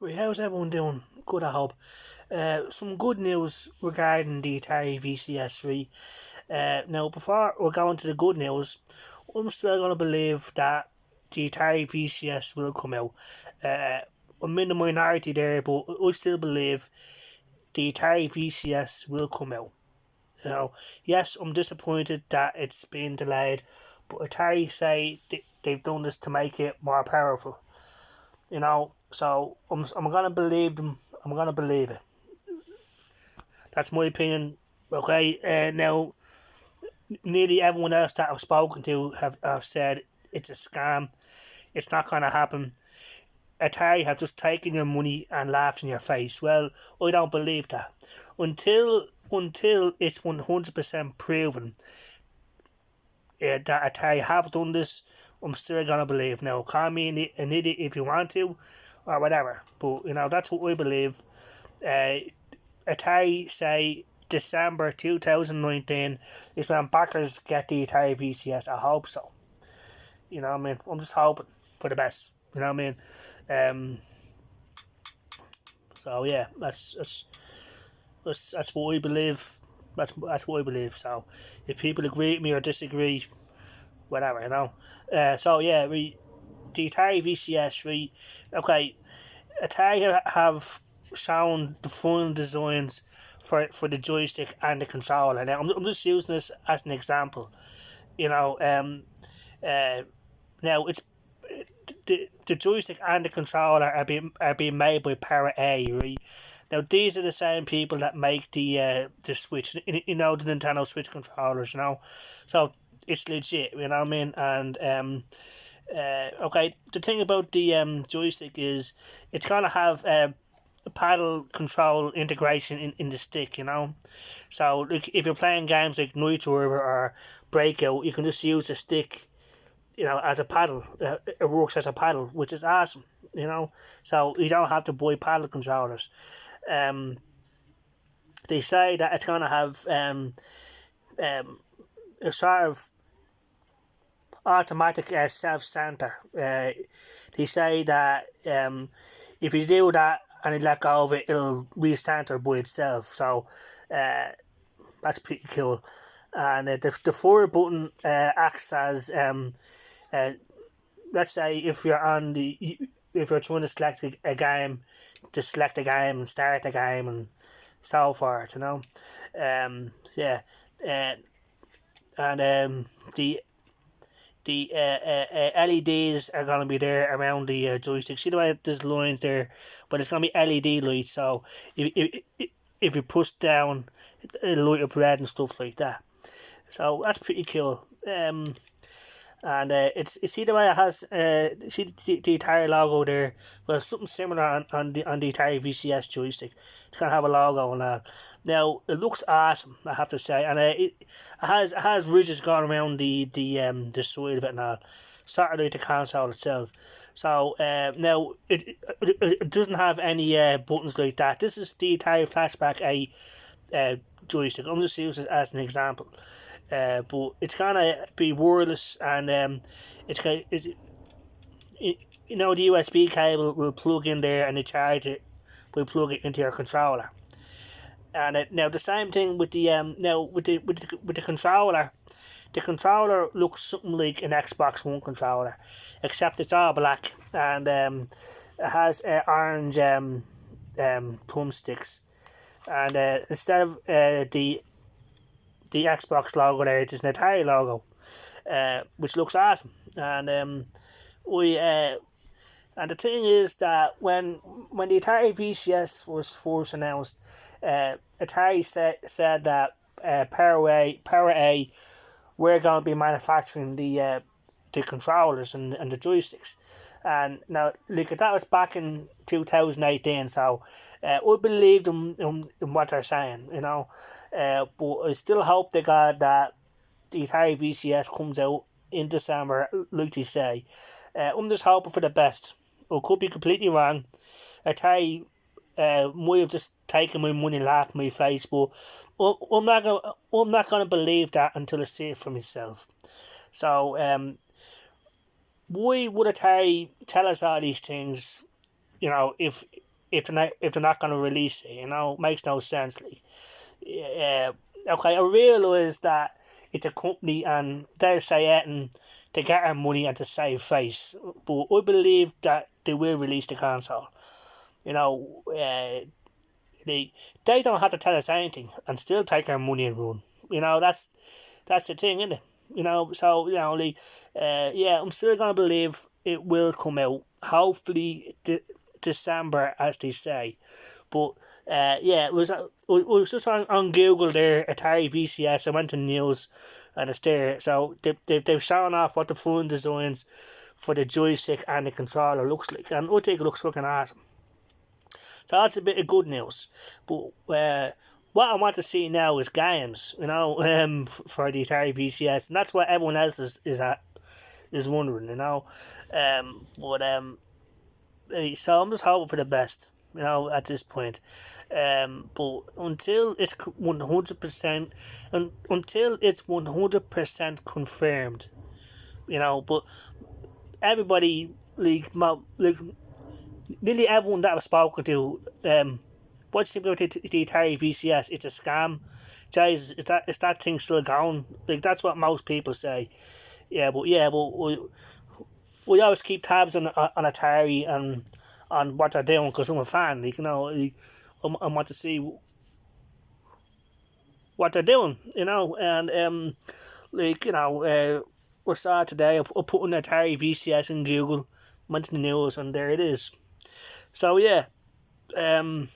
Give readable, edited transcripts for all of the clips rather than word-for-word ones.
Right, how's everyone doing? Good, I hope. Some good news regarding the Atari VCS. Right. Now, before we go into the good news, I'm still going to believe that the Atari VCS will come out. Uh, I'm in the minority there, but I still believe the Atari VCS will come out. Yes, I'm disappointed that it's been delayed, but Atari say they've done this to make it more powerful. So I'm gonna believe them. I'm gonna believe it. That's my opinion. Okay. Now, nearly everyone else that I've spoken to have said it's a scam. It's not gonna happen. Atari have just taken your money and laughed in your face. Well, I don't believe that until it's 100% proven that Atari have done this. I'm still gonna believe. Now, call me an idiot if you want to, or whatever. But that's what I believe. Uh, Atari say December 2019 is when backers get the Atari VCS. I hope so. You know what I mean? I'm just hoping for the best. You know what I mean? Um, so yeah, that's what we believe. That's what we believe. So if people agree with me or disagree, whatever, so yeah, the Atari VCS, okay, Atari have shown the final designs for the joystick and the controller. Now I'm just using this as an example. You know, now it's the joystick and the controller are being made by Para A, right? Now these are the same people that make the Switch, the Nintendo Switch controllers, so it's legit, you know what I mean? And okay, the thing about the joystick is it's gonna have paddle control integration in the stick, So like, if you're playing games like Nitro or Breakout, you can just use the stick, as a paddle. It works as a paddle, which is awesome, So you don't have to buy paddle controllers. Um, they say that it's gonna have a sort of automatic self center. They say that if you do that and you let go of it, it'll recenter by itself. So that's pretty cool. And the forward button acts as let's say if you're trying to select a game, to select a game and start a game and so forth, yeah, uh, and the LEDs are going to be there around the joystick. See the way there's lines there, but it's going to be LED lights. So if you push down, it'll light up red and stuff like that. So that's pretty cool. And it's see the way it has see the Atari logo there. Well, something similar on the Atari VCS joystick. It's gonna have a logo and that. Now it looks awesome, I have to say, and it has ridges going around the side of it and all, sort of like the console itself. So now it doesn't have any buttons like that. This is the Atari Flashback A joystick. I'm just using it as an example. But it's gonna be wireless, and it's gonna the USB cable will plug in there, and the charger will plug it into your controller. And now the same thing with the now with the controller. The controller looks something like an Xbox One controller, except it's all black, and it has orange thumbsticks, and instead of the Xbox logo there, it's an Atari logo, which looks awesome. And and the thing is that when the Atari VCS was first announced, Atari said that Power A were going to be manufacturing the controllers and the joysticks. And now, look, that was back in 2018, so I believe them in what they're saying, but I still hope to God that the Atari VCS comes out in December, like they say. I'm just hoping for the best. I could be completely wrong. Atari might have just taken my money and laughed in my face, but I'm not gonna believe that until I see it for myself. So why would Atari tell us all these things? If if they're not gonna release it. Makes no sense. Like, okay, I realise that it's a company and they're saying to get our money and to save face, but I believe that they will release the console. You know, they don't have to tell us anything and still take our money and run. That's the thing, isn't it? So yeah, I'm still gonna believe it will come out. Hopefully, December, as they say. But yeah, it was just on Google there, Atari VCS. I went to news, and it's there. So they've shown off what the phone designs for the joystick and the controller looks like, and I think it looks fucking awesome. So that's a bit of good news. But what I want to see now is games, for the Atari VCS, and that's what everyone else is wondering, so I'm just hoping for the best, at this point. But until it's 100%, until it's 100% confirmed, but everybody like nearly everyone that I've spoken to, what do you think about the Atari VCS? It's a scam. Jesus, is that thing still going? Like, that's what most people say. But we always keep tabs on Atari and on what they're doing because I'm a fan. I want to see what they're doing. And we saw today. I put in Atari VCS in Google, went to the news, and there it is. So yeah, and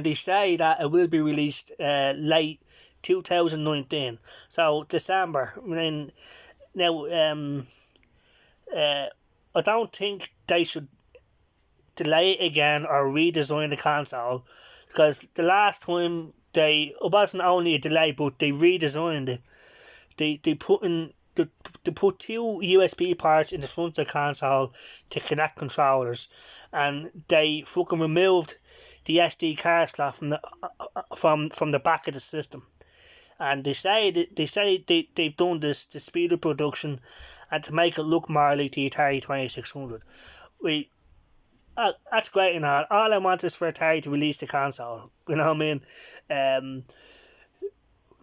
they say that it will be released late 2019. So December. I don't think they should delay it again or redesign the console, because the last time it wasn't only a delay, but they redesigned it. They put two USB ports in the front of the console to connect controllers, and they fucking removed the SD card slot from the back of the system. And they say they've done this to speed up production and to make it look more like the Atari 2600. That's great and all. All I want is for Atari to release the console. You know what I mean?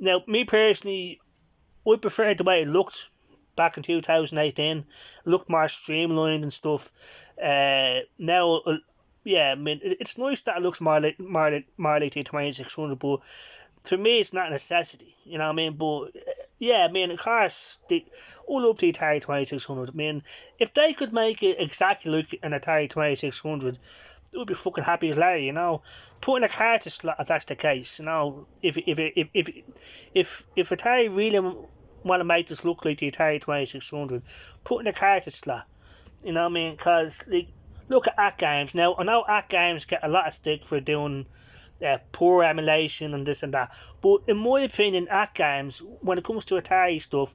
Now, me personally, I prefer the way it looked back in 2018. It looked more streamlined and stuff. Now, it's nice that it looks more like the 2600, but for me, it's not a necessity. You know what I mean? But of course, I love the Atari 2600. If they could make it exactly like an Atari 2600, I would be fucking happy as Larry. Putting a cartridge slot, if that's the case. If Atari really want to make this look like the Atari 2600, putting a cartridge slot. You know what I mean? Because look at AtGames. Now, I know AtGames get a lot of stick for doing poor emulation and this and that, but in my opinion, AtGames, when it comes to Atari stuff,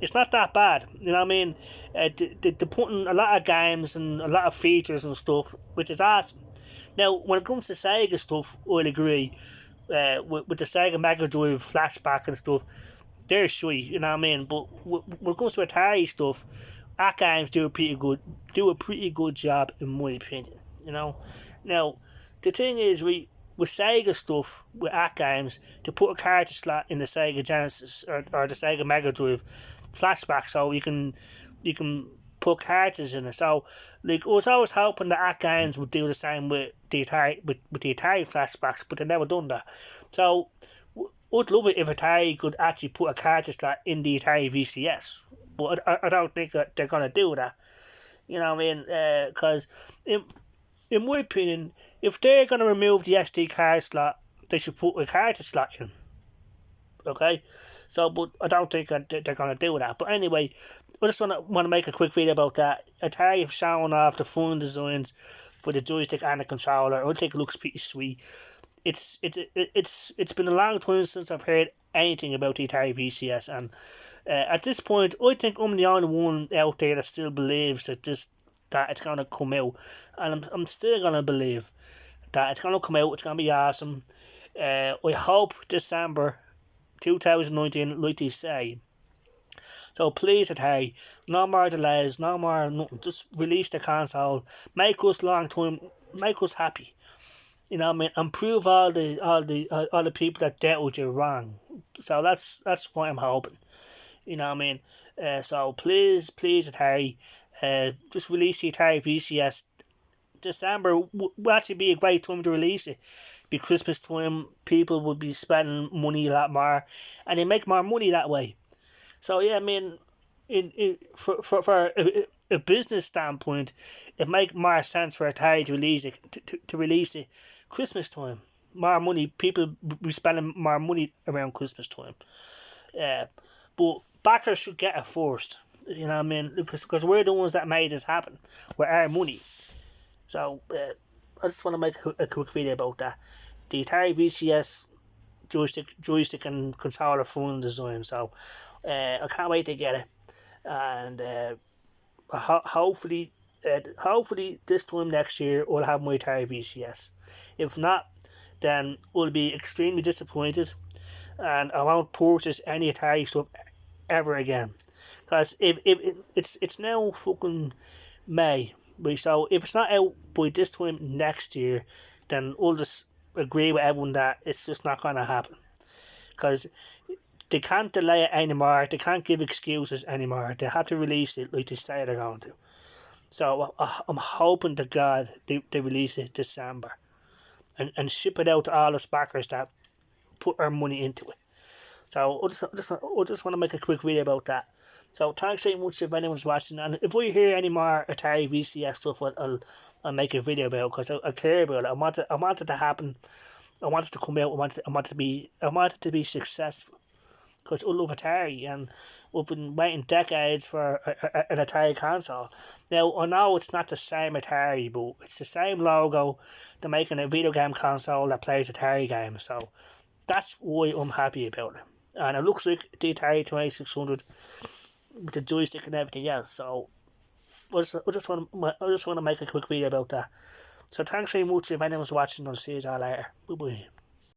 it's not that bad. You know what I mean? They're putting a lot of games and a lot of features and stuff, which is awesome. Now, when it comes to Sega stuff, I'll agree. With the Sega Mega Drive flashback and stuff, they're sweet. You know what I mean? But when it comes to Atari stuff, AtGames do a pretty good job, in my opinion. Now the thing is, with Sega stuff, with AtGames, to put a cartridge slot in the Sega Genesis or the Sega Mega Drive flashback, so you can put cartridges in it. So I was always hoping that AtGames would do the same with the Atari flashbacks, but they never done that. So I'd love it if Atari could actually put a cartridge slot in the Atari VCS, but I don't think that they're gonna do that. You know what I mean? Because in my opinion, if they're going to remove the SD card slot, they should put a cartridge slot in. Okay? So, but I don't think that they're going to do that. But anyway, I just want to make a quick video about that. Atari have shown off the phone designs for the joystick and the controller. I think it looks pretty sweet. It's been a long time since I've heard anything about the Atari VCS, and at this point, I think I'm the only one out there that still believes that it's gonna come out, and I'm still gonna believe that it's gonna come out. It's gonna be awesome. I hope December 2019, like they say. So please, Atari, no more delays, no more nothing. Just release the console, make us long time, make us happy. You know what I mean? And prove all the people that dealt with you wrong. So that's what I'm hoping. You know what I mean? So please, Atari, just release the Atari VCS. December will actually be a great time to release it. Be Christmas time, people would be spending money a lot more, and they make more money that way. So yeah, I mean, for a business standpoint, it make more sense for Atari to release it to release it Christmas time. More money, people be spending more money around Christmas time. But backers should get it first. You know what I mean? Because we're the ones that made this happen with our money. So I just want to make a quick video about that. The Atari VCS joystick and controller phone design. So I can't wait to get it, and hopefully this time next year we'll have my Atari VCS. If not, then we'll be extremely disappointed, and I won't purchase any Atari stuff ever again. Because if it's now fucking May, so if it's not out by this time next year, then we'll just agree with everyone that it's just not gonna happen. Because they can't delay it anymore. They can't give excuses anymore. They have to release it like they say they're going to. So I'm hoping to God they release it December, and ship it out to all the backers that put our money into it. So I just want to make a quick video about that. So thanks very much if anyone's watching, and if we hear any more Atari VCS stuff, I'll make a video about it, because I care about it. I want it to happen. I want it to come out. I want it to be successful, because I love Atari, and we've been waiting decades for an Atari console. Now, I know it's not the same Atari, but it's the same logo. They're making a video game console that plays Atari games, so that's why I'm happy about it. And it looks like the Atari 2600 with the joystick and everything else. So I just want to make a quick video about that. So thanks very much if anyone's watching. I'll see you all later. Bye bye.